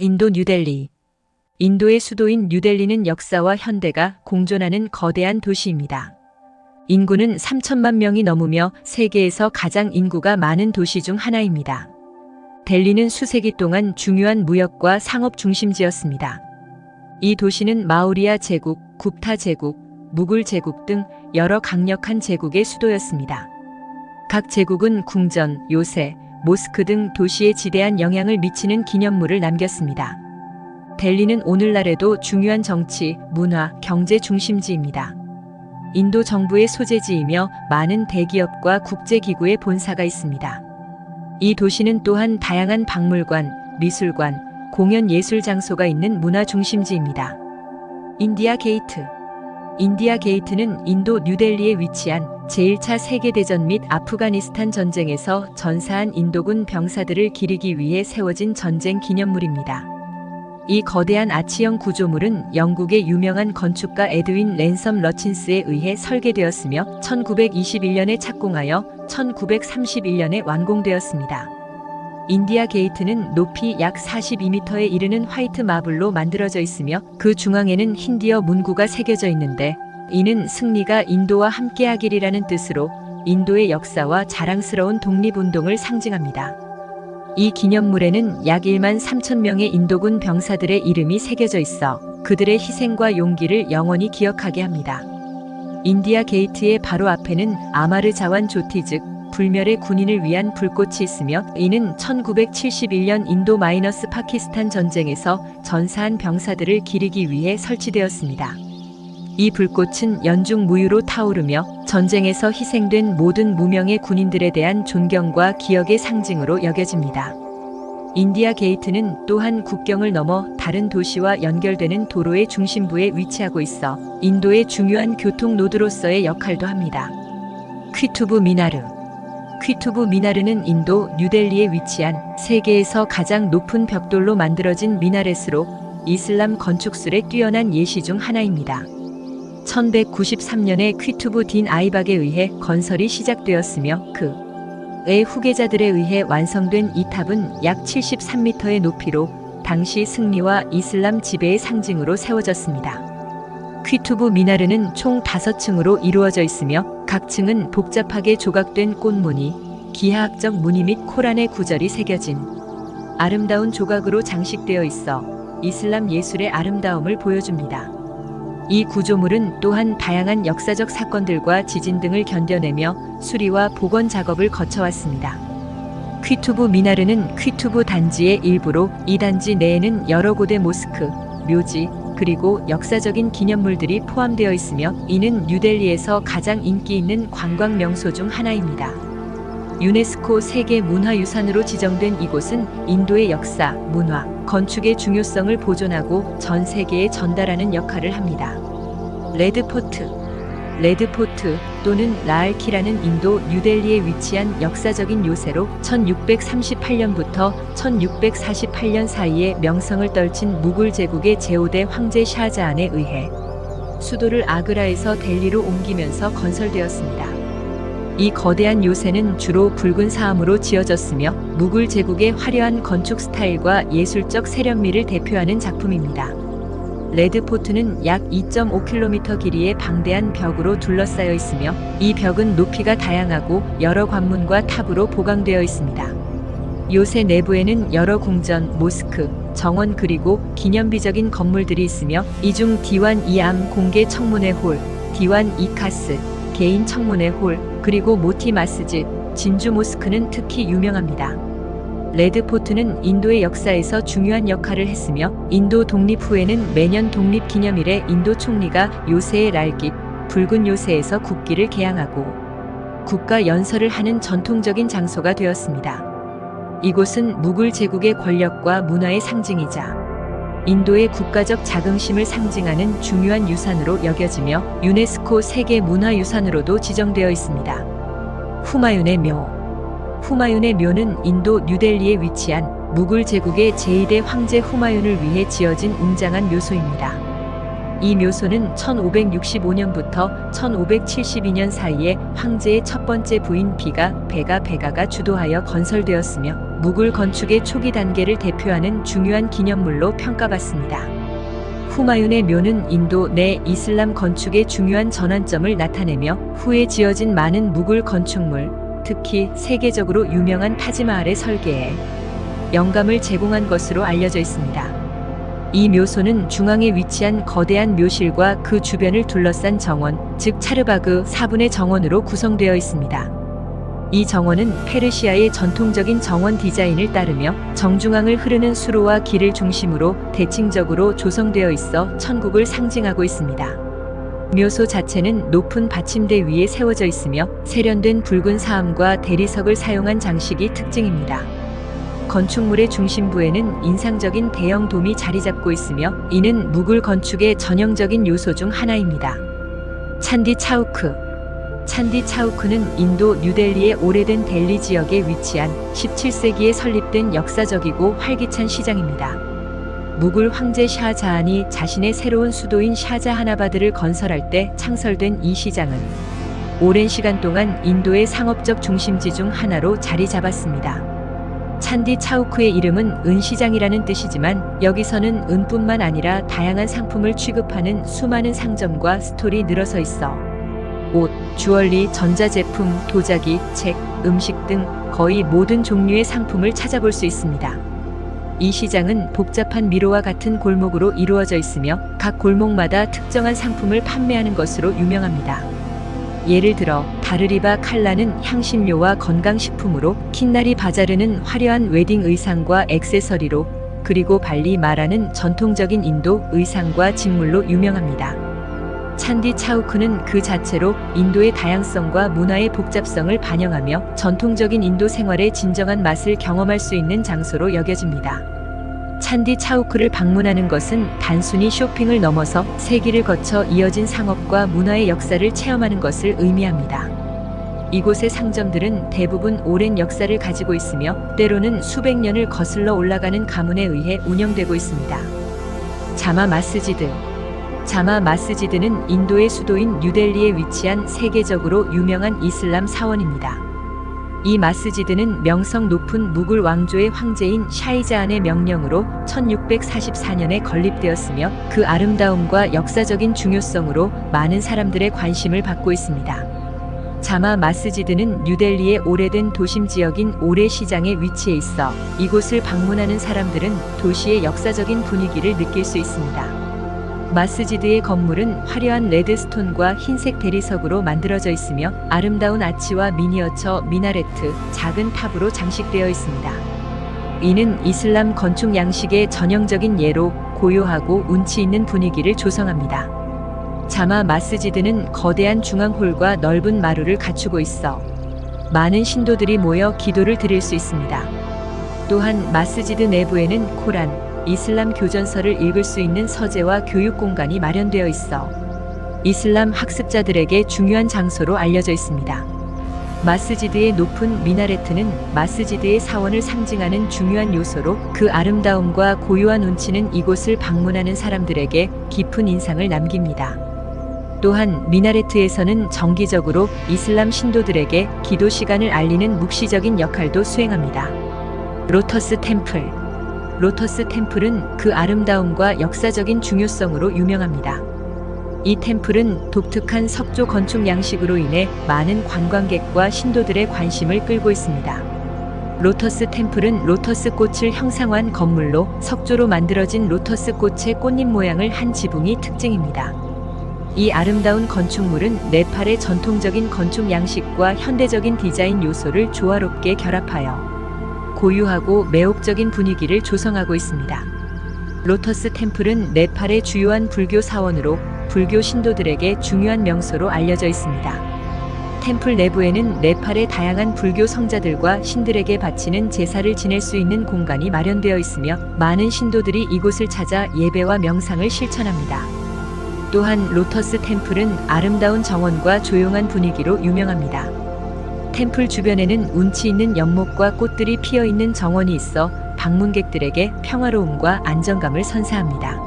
인도 뉴델리. 인도의 수도인 뉴델리는 역사와 현대가 공존하는 거대한 도시입니다. 인구는 3천만 명이 넘으며 세계에서 가장 인구가 많은 도시 중 하나입니다. 델리는 수세기 동안 중요한 무역과 상업 중심지였습니다. 이 도시는 마우리아 제국, 굽타 제국, 무굴 제국 등 여러 강력한 제국의 수도였습니다. 각 제국은 궁전, 요새, 모스크 등 도시에 지대한 영향을 미치는 기념물을 남겼습니다. 델리는 오늘날에도 중요한 정치, 문화, 경제 중심지입니다. 인도 정부의 소재지이며 많은 대기업과 국제기구의 본사가 있습니다. 이 도시는 또한 다양한 박물관, 미술관, 공연 예술 장소가 있는 문화 중심지입니다. 인디아 게이트. 인디아 게이트는 인도 뉴델리에 위치한 제1차 세계대전 및 아프가니스탄 전쟁에서 전사한 인도군 병사들을 기리기 위해 세워진 전쟁 기념물입니다. 이 거대한 아치형 구조물은 영국의 유명한 건축가 에드윈 랜섬 러친스에 의해 설계되었으며 1921년에 착공하여 1931년에 완공되었습니다. 인디아 게이트는 높이 약 42m에 이르는 화이트 마블로 만들어져 있으며 그 중앙에는 힌디어 문구가 새겨져 있는데 이는 승리가 인도와 함께하기리라는 뜻으로 인도의 역사와 자랑스러운 독립운동을 상징합니다. 이 기념물에는 약 1만 3천 명의 인도군 병사들의 이름이 새겨져 있어 그들의 희생과 용기를 영원히 기억하게 합니다. 인디아 게이트의 바로 앞에는 아마르 자완 조티 즉 불멸의 군인을 위한 불꽃이 있으며 이는 1971년 인도-파키스탄 전쟁에서 전사한 병사들을 기리기 위해 설치되었습니다. 이 불꽃은 연중 무휴로 타오르며 전쟁에서 희생된 모든 무명의 군인들에 대한 존경과 기억의 상징으로 여겨집니다. 인디아 게이트는 또한 국경을 넘어 다른 도시와 연결되는 도로의 중심부에 위치하고 있어 인도의 중요한 교통 노드로서의 역할도 합니다. 퀴투브 미나르. 퀴투브 미나르는 인도 뉴델리에 위치한 세계에서 가장 높은 벽돌로 만들어진 미나렛으로 이슬람 건축술에 뛰어난 예시 중 하나입니다. 1193년에 퀴투브 딘 아이박에 의해 건설이 시작되었으며 그의 후계자들에 의해 완성된 이 탑은 약 73m의 높이로 당시 승리와 이슬람 지배의 상징으로 세워졌습니다. 퀴투브 미나르는 총 5층으로 이루어져 있으며 각 층은 복잡하게 조각된 꽃무늬, 기하학적 무늬 및 코란의 구절이 새겨진 아름다운 조각으로 장식되어 있어 이슬람 예술의 아름다움을 보여줍니다. 이 구조물은 또한 다양한 역사적 사건들과 지진 등을 견뎌내며 수리와 복원 작업을 거쳐왔습니다. 퀴투브 미나르는 퀴투브 단지의 일부로 이 단지 내에는 여러 곳의 모스크, 묘지, 그리고 역사적인 기념물들이 포함되어 있으며 이는 뉴델리에서 가장 인기 있는 관광 명소 중 하나입니다. 유네스코 세계문화유산으로 지정된 이곳은 인도의 역사, 문화, 건축의 중요성을 보존하고 전 세계에 전달하는 역할을 합니다. 레드포트. 레드포트 또는 라알키라는 인도 뉴델리에 위치한 역사적인 요새로 1638년부터 1648년 사이에 명성을 떨친 무굴 제국의 제5대 황제 샤자한에 의해 수도를 아그라에서 델리로 옮기면서 건설되었습니다. 이 거대한 요새는 주로 붉은 사암으로 지어졌으며 무굴 제국의 화려한 건축 스타일과 예술적 세련미를 대표하는 작품입니다. 레드포트는 약 2.5km 길이의 방대한 벽으로 둘러싸여 있으며 이 벽은 높이가 다양하고 여러 관문과 탑으로 보강되어 있습니다. 요새 내부에는 여러 궁전, 모스크, 정원 그리고 기념비적인 건물들이 있으며 이 중 디완-이-암 공개 청문회 홀, 디완-이-카스 개인 청문회 홀, 그리고 모티 마스지, 진주 모스크는 특히 유명합니다. 레드포트는 인도의 역사에서 중요한 역할을 했으며 인도 독립 후에는 매년 독립기념일에 인도 총리가 요새의 랄깃, 붉은 요새에서 국기를 개양하고 국가 연설을 하는 전통적인 장소가 되었습니다. 이곳은 무굴 제국의 권력과 문화의 상징이자 인도의 국가적 자긍심을 상징하는 중요한 유산으로 여겨지며 유네스코 세계문화유산으로도 지정되어 있습니다. 후마윤의 묘. 후마윤의 묘는 인도 뉴델리에 위치한 무굴 제국의 제2대 황제 후마윤을 위해 지어진 웅장한 묘소입니다. 이 묘소는 1565년부터 1572년 사이에 황제의 첫 번째 부인 베가가 주도하여 건설되었으며 무굴 건축의 초기 단계를 대표하는 중요한 기념물로 평가받습니다. 후마윤의 묘는 인도 내 이슬람 건축의 중요한 전환점을 나타내며 후에 지어진 많은 무굴 건축물, 특히 세계적으로 유명한 타지마할의 설계에 영감을 제공한 것으로 알려져 있습니다. 이 묘소는 중앙에 위치한 거대한 묘실과 그 주변을 둘러싼 정원, 즉 차르바그 4분의 정원으로 구성되어 있습니다. 이 정원은 페르시아의 전통적인 정원 디자인을 따르며 정중앙을 흐르는 수로와 길을 중심으로 대칭적으로 조성되어 있어 천국을 상징하고 있습니다. 묘소 자체는 높은 받침대 위에 세워져 있으며 세련된 붉은 사암과 대리석을 사용한 장식이 특징입니다. 건축물의 중심부에는 인상적인 대형 돔이 자리 잡고 있으며 이는 무굴 건축의 전형적인 요소 중 하나입니다. 찬디 차우크. 찬디 차우크는 인도 뉴델리의 오래된 델리 지역에 위치한 17세기에 설립된 역사적이고 활기찬 시장입니다. 무굴 황제 샤자한이 자신의 새로운 수도인 샤자하나바드를 건설할 때 창설된 이 시장은 오랜 시간 동안 인도의 상업적 중심지 중 하나로 자리 잡았습니다. 찬디 차우크의 이름은 은시장이라는 뜻이지만 여기서는 은뿐만 아니라 다양한 상품을 취급하는 수많은 상점과 스톨이 늘어서 있어 옷, 주얼리, 전자제품, 도자기, 책, 음식 등 거의 모든 종류의 상품을 찾아볼 수 있습니다. 이 시장은 복잡한 미로와 같은 골목으로 이루어져 있으며 각 골목마다 특정한 상품을 판매하는 것으로 유명합니다. 예를 들어 다르리바 칼라는 향신료와 건강식품으로, 킨나리 바자르는 화려한 웨딩 의상과 액세서리로, 그리고 발리 마라는 전통적인 인도 의상과 직물로 유명합니다. 찬디 차우크는 그 자체로 인도의 다양성과 문화의 복잡성을 반영하며 전통적인 인도 생활의 진정한 맛을 경험할 수 있는 장소로 여겨집니다. 찬디 차우크를 방문하는 것은 단순히 쇼핑을 넘어서 세기를 거쳐 이어진 상업과 문화의 역사를 체험하는 것을 의미합니다. 이곳의 상점들은 대부분 오랜 역사를 가지고 있으며 때로는 수백 년을 거슬러 올라가는 가문에 의해 운영되고 있습니다. 자마 마스지드. 자마 마스지드는 인도의 수도인 뉴델리에 위치한 세계적으로 유명한 이슬람 사원입니다. 이 마스지드는 명성 높은 무굴 왕조의 황제인 샤이자한의 명령으로 1644년에 건립되었으며 그 아름다움과 역사적인 중요성으로 많은 사람들의 관심을 받고 있습니다. 자마 마스지드는 뉴델리의 오래된 도심 지역인 오레 시장에 위치해 있어 이곳을 방문하는 사람들은 도시의 역사적인 분위기를 느낄 수 있습니다. 마스지드의 건물은 화려한 레드스톤과 흰색 대리석으로 만들어져 있으며 아름다운 아치와 미니어처 미나레트, 작은 탑으로 장식되어 있습니다. 이는 이슬람 건축 양식의 전형적인 예로 고요하고 운치 있는 분위기를 조성합니다. 자마 마스지드는 거대한 중앙홀과 넓은 마루를 갖추고 있어 많은 신도들이 모여 기도를 드릴 수 있습니다. 또한 마스지드 내부에는 코란, 이슬람 교전서를 읽을 수 있는 서재와 교육 공간이 마련되어 있어 이슬람 학습자들에게 중요한 장소로 알려져 있습니다. 마스지드의 높은 미나레트는 마스지드의 사원을 상징하는 중요한 요소로 그 아름다움과 고요한 운치는 이곳을 방문하는 사람들에게 깊은 인상을 남깁니다. 또한 미나레트에서는 정기적으로 이슬람 신도들에게 기도 시간을 알리는 묵시적인 역할도 수행합니다. 로터스 템플. 로터스 템플은 그 아름다움과 역사적인 중요성으로 유명합니다. 이 템플은 독특한 석조 건축 양식으로 인해 많은 관광객과 신도들의 관심을 끌고 있습니다. 로터스 템플은 로터스 꽃을 형상화한 건물로 석조로 만들어진 로터스 꽃의 꽃잎 모양을 한 지붕이 특징입니다. 이 아름다운 건축물은 네팔의 전통적인 건축 양식과 현대적인 디자인 요소를 조화롭게 결합하여 고유하고 매혹적인 분위기를 조성하고 있습니다. 로터스 템플은 네팔의 주요한 불교 사원으로 불교 신도들에게 중요한 명소로 알려져 있습니다. 템플 내부에는 네팔의 다양한 불교 성자들과 신들에게 바치는 제사를 지낼 수 있는 공간이 마련되어 있으며 많은 신도들이 이곳을 찾아 예배와 명상을 실천합니다. 또한 로터스 템플은 아름다운 정원과 조용한 분위기로 유명합니다. 템플 주변에는 운치 있는 연못과 꽃들이 피어 있는 정원이 있어 방문객들에게 평화로움과 안정감을 선사합니다.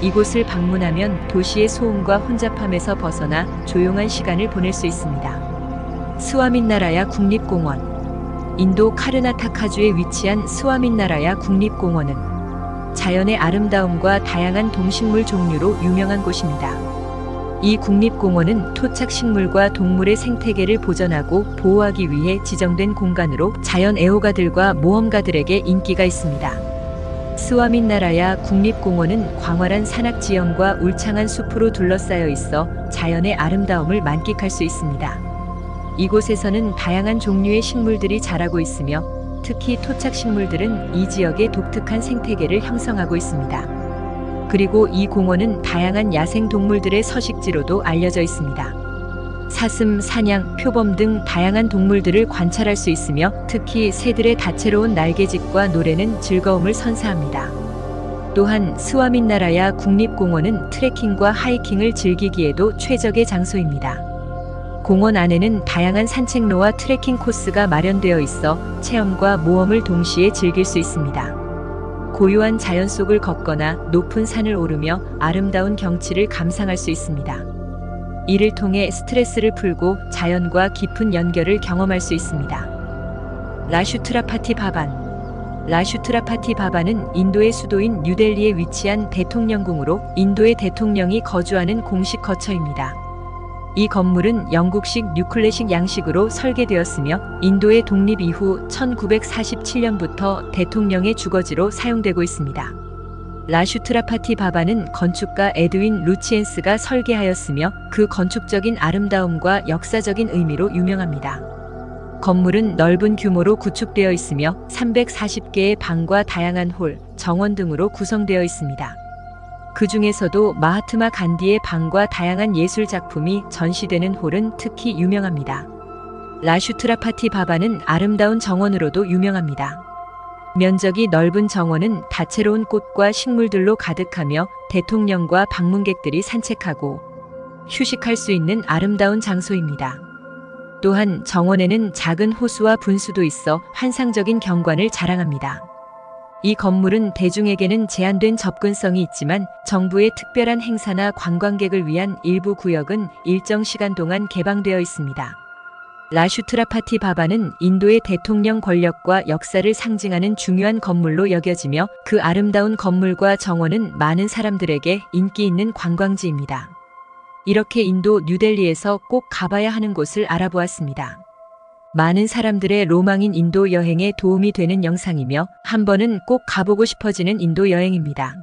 이곳을 방문하면 도시의 소음과 혼잡함에서 벗어나 조용한 시간을 보낼 수 있습니다. 스와민나라야 국립공원. 인도 카르나타카주에 위치한 스와민나라야 국립공원은 자연의 아름다움과 다양한 동식물 종류로 유명한 곳입니다. 이 국립공원은 토착식물과 동물의 생태계를 보전하고 보호하기 위해 지정된 공간으로 자연 애호가들과 모험가들에게 인기가 있습니다. 스와민나라야 국립공원은 광활한 산악지형과 울창한 숲으로 둘러싸여 있어 자연의 아름다움을 만끽할 수 있습니다. 이곳에서는 다양한 종류의 식물들이 자라고 있으며 특히 토착식물들은 이 지역의 독특한 생태계를 형성하고 있습니다. 그리고 이 공원은 다양한 야생동물들의 서식지로도 알려져 있습니다. 사슴, 사냥, 표범 등 다양한 동물들을 관찰할 수 있으며 특히 새들의 다채로운 날개짓과 노래는 즐거움을 선사합니다. 또한 스와민나라야 국립공원은 트레킹과 하이킹을 즐기기에도 최적의 장소입니다. 공원 안에는 다양한 산책로와 트레킹 코스가 마련되어 있어 체험과 모험을 동시에 즐길 수 있습니다. 고요한 자연 속을 걷거나 높은 산을 오르며 아름다운 경치를 감상할 수 있습니다. 이를 통해 스트레스를 풀고 자연과 깊은 연결을 경험할 수 있습니다. 라슈트라파티 바반. 라슈트라파티 바반은 인도의 수도인 뉴델리에 위치한 대통령궁으로 인도의 대통령이 거주하는 공식 거처입니다. 이 건물은 영국식 뉴클래식 양식으로 설계되었으며 인도의 독립 이후 1947년부터 대통령의 주거지로 사용되고 있습니다. 라슈트라파티 바반은 건축가 에드윈 루치엔스가 설계하였으며 그 건축적인 아름다움과 역사적인 의미로 유명합니다. 건물은 넓은 규모로 구축되어 있으며 340개의 방과 다양한 홀, 정원 등으로 구성되어 있습니다. 그 중에서도 마하트마 간디의 방과 다양한 예술 작품이 전시되는 홀은 특히 유명합니다. 라슈트라파티 바반은 아름다운 정원으로도 유명합니다. 면적이 넓은 정원은 다채로운 꽃과 식물들로 가득하며 대통령과 방문객들이 산책하고 휴식할 수 있는 아름다운 장소입니다. 또한 정원에는 작은 호수와 분수도 있어 환상적인 경관을 자랑합니다. 이 건물은 대중에게는 제한된 접근성이 있지만 정부의 특별한 행사나 관광객을 위한 일부 구역은 일정 시간 동안 개방되어 있습니다. 라슈트라파티 바반은 인도의 대통령 권력과 역사를 상징하는 중요한 건물로 여겨지며 그 아름다운 건물과 정원은 많은 사람들에게 인기 있는 관광지입니다. 이렇게 인도 뉴델리에서 꼭 가봐야 하는 곳을 알아보았습니다. 많은 사람들의 로망인 인도 여행에 도움이 되는 영상이며 한 번은 꼭 가보고 싶어지는 인도 여행입니다.